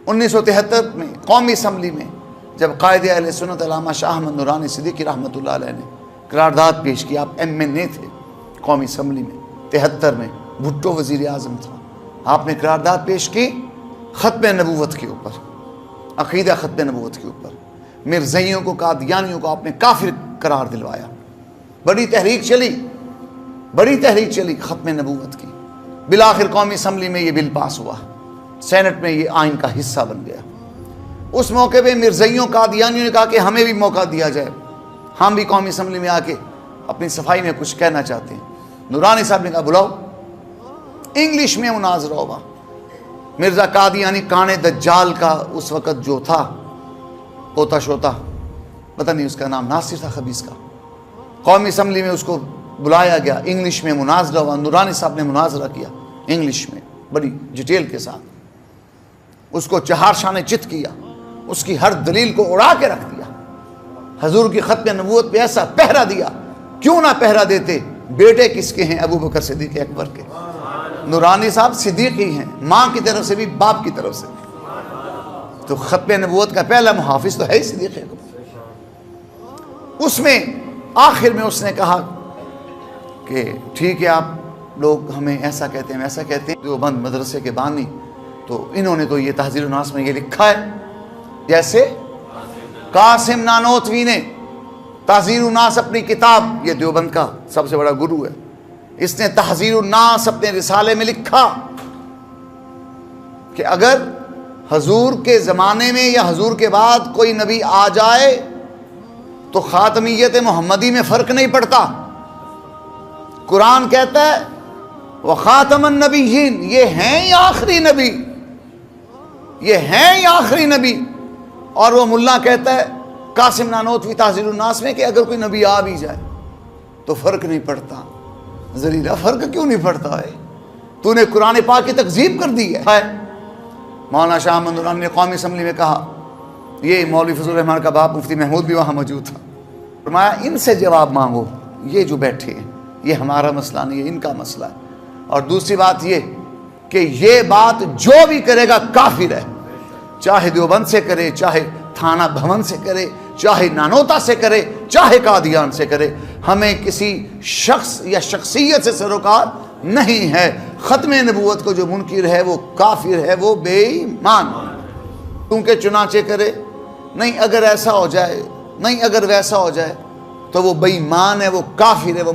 1973 میں قومی اسمبلی میں جب قائد اہل سنت علامہ شاہ احمد نورانی صدیقی رحمۃ اللہ علیہ نے قرارداد پیش کی، آپ MNA تھے قومی اسمبلی میں 73 میں، بھٹو وزیر اعظم تھا، آپ نے قرارداد پیش کی ختم نبوت کے اوپر، عقیدہ ختم نبوت کے اوپر، مرزائیوں کو، قادیانیوں کو آپ نے کافر قرار دلوایا، بڑی تحریک چلی ختم نبوت کی، بالآخر قومی اسمبلی میں یہ بل پاس ہوا، سینٹ میں یہ آئین کا حصہ بن گیا۔ اس موقع پہ مرزائیوں، قادیانیوں نے کہا کہ ہمیں بھی موقع دیا جائے، ہم بھی قومی اسمبلی میں آ کے اپنی صفائی میں کچھ کہنا چاہتے ہیں۔ نورانی صاحب نے کہا بلاؤ، انگلش میں مناظرہ ہوگا۔ مرزا قادیانی کانے دجال کا اس وقت جو تھا پوتا شوتا، پتہ نہیں اس کا نام ناصر تھا خبیث کا، قومی اسمبلی میں اس کو بلایا گیا، انگلش میں مناظرہ ہوا، نورانی صاحب نے مناظرہ کیا انگلش میں بڑی ڈیٹیل کے ساتھ، اس کو چہار شانے چت کیا، اس کی ہر دلیل کو اڑا کے رکھ دیا، حضور کی ختم نبوت پہ ایسا پہرا دیا، کیوں نہ پہرا دیتے، بیٹے کس کے ہیں؟ ابو بکر صدیق اکبر کے۔ نورانی صاحب صدیق ہی ہیں، ماں کی طرف سے بھی باپ کی طرف سے بھی، تو ختم نبوت کا پہلا محافظ تو ہے ہی صدیق اکبر۔ اس میں آخر میں اس نے کہا کہ ٹھیک ہے، آپ لوگ ہمیں ایسا کہتے ہیں ویسا کہتے ہیں، دیوبند مدرسے کے بانی، تو انہوں نے تو یہ تحذیر الناس میں یہ لکھا ہے، جیسے قاسم نانوتوی نے تحذیر الناس اپنی کتاب، یہ دیوبند کا سب سے بڑا گرو ہے، اس نے تحذیر الناس اپنے رسالے میں لکھا کہ اگر حضور کے زمانے میں یا حضور کے بعد کوئی نبی آ جائے تو خاتمیت محمدی میں فرق نہیں پڑتا۔ قرآن کہتا ہے وَخَاتَمَ النَّبِيِّينَ، یہ ہیں ہی آخری نبی، یہ ہیں ہی آخری نبی۔ اور وہ ملا کہتا ہے قاسم نانوتوی تحذیر الناس میں کہ اگر کوئی نبی آ بھی جائے تو فرق نہیں پڑتا۔ ذلیلہ، فرق کیوں نہیں پڑتا ہے؟ تو نے قرآن پاک کی تکذیب کر دی ہے۔ مولانا شاہ احمد نورانی نے قومی اسمبلی میں کہا، یہ مولوی فضل الرحمان کا باپ مفتی محمود بھی وہاں موجود تھا، فرمایا ان سے جواب مانگو، یہ جو بیٹھے ہیں یہ ہمارا مسئلہ نہیں ہے، ان کا مسئلہ ہے۔ اور دوسری بات یہ کہ یہ بات جو بھی کرے گا کافر ہے، چاہے دیوبند سے کرے، چاہے تھانہ بھون سے کرے، چاہے نانوتا سے کرے، چاہے قادیان سے کرے، ہمیں کسی شخص یا شخصیت سے سروکار نہیں ہے۔ ختم نبوت کو جو منکر ہے وہ کافر ہے، وہ بے ایمان، کیونکہ چنانچہ کرے، نہیں اگر ایسا ہو جائے، نہیں اگر ویسا ہو جائے تو وہ بے ایمان ہے، وہ کافر ہے، وہ